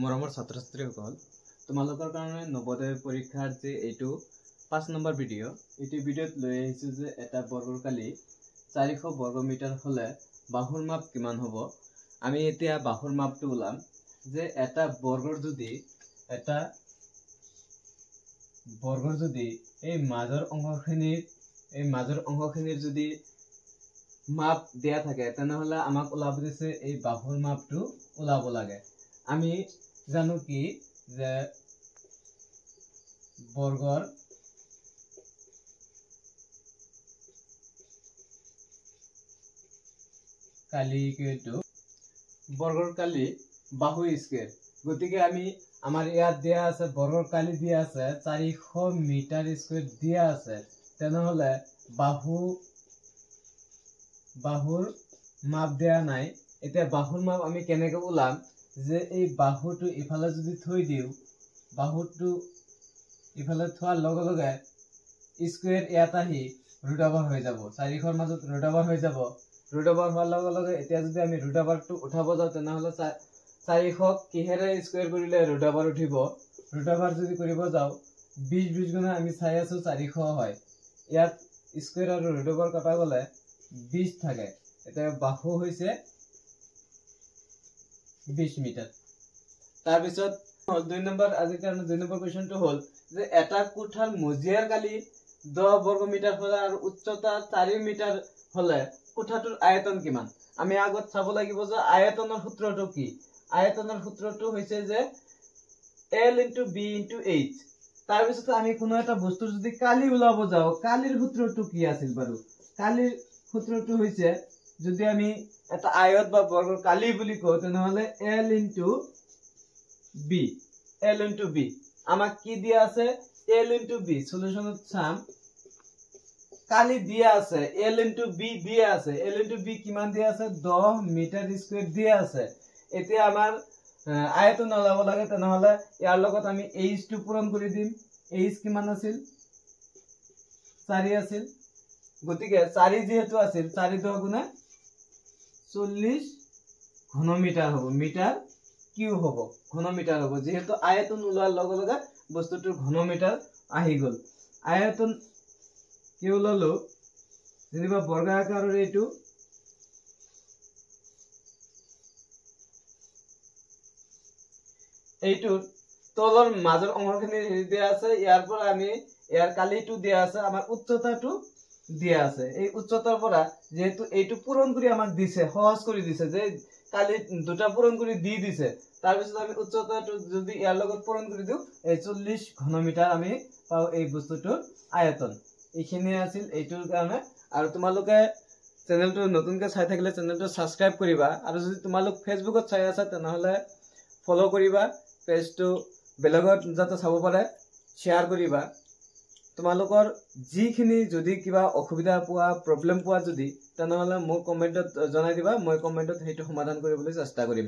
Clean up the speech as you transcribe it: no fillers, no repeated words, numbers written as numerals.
মৰমৰ ছাত্ৰ-ছাত্ৰীসকল, তোমালোকৰ কাৰণে নৱোদয় পৰীক্ষাৰ যে এইটো 5 নম্বৰ ভিডিঅ', এইটো ভিডিঅ'ত লৈ আহিছো যে এটা বৰ্গৰ কালি 400 বৰ্গ মিটাৰ হলে বাহুৰ মাপ কিমান হ'ব। আমি এতিয়া বাহুৰ মাপটো ওলাম যে এটা বৰ্গৰ যদি এই মাজৰ অংশখিনিৰ যদি মাপ দিয়া থাকে তেনেহলে আমাক ওলাব দিছে এই বাহুৰ মাপটো ওলাব লাগে। আমি জানো কি যে বৰ্গৰ কালি বাহু স্কয়াৰ। গতিকে আমি আমাৰ ইয়াত দিয়া আছে বৰ্গৰ কালি দিয়া আছে 400 মিটাৰ স্কয়াৰ দিয়া আছে, তেনেহলে বাহুৰ মাপ দিয়া নাই। এতিয়া বাহুৰ মাপ আমি কেনেকৈ ওলাম যে এই বাহুটো ইফালে যদি থৈ দিও, বাহুটো ইফালে থোৱাৰ লগে লগে স্কয়াৰ ইয়াত আহি ৰুট ওভাৰ হৈ যাব, 400ৰ মাজত ৰুট ওভাৰ হৈ যাব। ৰুট ওভাৰ হোৱাৰ লগে লগে এতিয়া যদি আমি ৰুট ওভাৰটো উঠাব যাওঁ তেনেহলে 400 কিহেৰে স্কয়াৰ কৰিলে ৰুট ওভাৰ উঠিব। ৰুট ওভাৰ যদি কৰিব যাওঁ 20 গুণে আমি চাই আছো 400 হয়, ইয়াত স্কয়াৰ আৰু ৰুট ওভাৰ কটা গলে 20 থাকে। এতিয়া বাহু হৈছে 20 মিটাৰ। তাৰপিছত আজিৰ কাৰণে 2 নম্বৰ কোৱেশ্চনটো হ'ল যে এটা কোঠাৰ মজিয়াৰ কালি 10 বৰ্গ মিটাৰ হলে আৰু উচ্চতা 4 মিটাৰ হলে কোঠাটোৰ আয়তন কিমান। আমি আগত চাব লাগিব যে আয়তনৰ সূত্ৰটো কি। আয়তনৰ সূত্ৰটো হৈছে যে L * B * H। তাৰপিছত আমি কোনো এটা বস্তুৰ যদি কালি ওলাব যাওঁ, কালিৰ সূত্ৰটো কি আছিল বাৰু? কালিৰ সূত্ৰটো হৈছে যদি আমি এটা আয়ত বা বৰ্গৰ কালি বুলি কওঁ তেনেহলে L * B। আমাক কি দিয়া আছে? L * B। সলিউশনত চাম কালি দিয়া আছে, L * B দিয়া আছে। L * B কিমান দিয়া আছে? 10 মিটাৰ স্কয়াৰ দিয়া আছে। এতিয়া আমাৰ আয়তন ওলাব লাগে, তেনেহলে ইয়াৰ লগত আমি H টো পূৰণ কৰি দিম। H কিমান আছিল? 4 আছিল। গতিকে 4 যেহেতু আছিল 4 * 10 = 40 ঘন মিটাৰ হ'ব, মিটাৰ কিউব হ'ব, ঘন মিটাৰ হ'ব। যেহেতু আয়তন ওলোৱাৰ লগে লগে বস্তুটোৰ ঘন মিটাৰ আহি গল। আয়তন কি ওলালো যেনিবা বৰ্গাকাৰৰ এইটো তলৰ মাজৰ অংশখিনি দিয়া আছে, ইয়াৰ পৰা আমি ইয়াৰ কালিটো দিয়া আছে, আমাৰ উচ্চতাটো দিয়া আছে। এই উচ্চতাৰ পৰা যেহেতু এইটো পূৰণ কৰি আমাক দিছে, সহজ কৰি দিছে যে কালি দুটা পূৰণ কৰি দি দিছে, তাৰ পিছত আমি উচ্চতাটো যদি ইয়াৰ লগত পূৰণ কৰি দিও এই 40 ঘন মিটাৰ আমি পাও এই বস্তুটোৰ আয়তন। এইখিনি আছিল এইটোৰ কাৰণে। আৰু তোমালোকে চেনেলটো নতুনকৈ চাই থাকিলে চেনেলটো সাবস্ক্ৰাইব কৰিবা, আৰু যদি তোমালোক ফেসবুকত চাই আছা তেনেহলে ফলো কৰিবা, পেজটো বেলেগত যাতে চাব পাৰে শ্বেয়াৰ কৰিবা। তোমালোকৰ যিখিনি যদি কিবা অসুবিধা পোৱা, প্ৰব্লেম পোৱা যদি তেনেহলে মোক কমেন্টত জনাই দিবা, মই কমেন্টত সেইটো সমাধান কৰিবলৈ চেষ্টা কৰিম।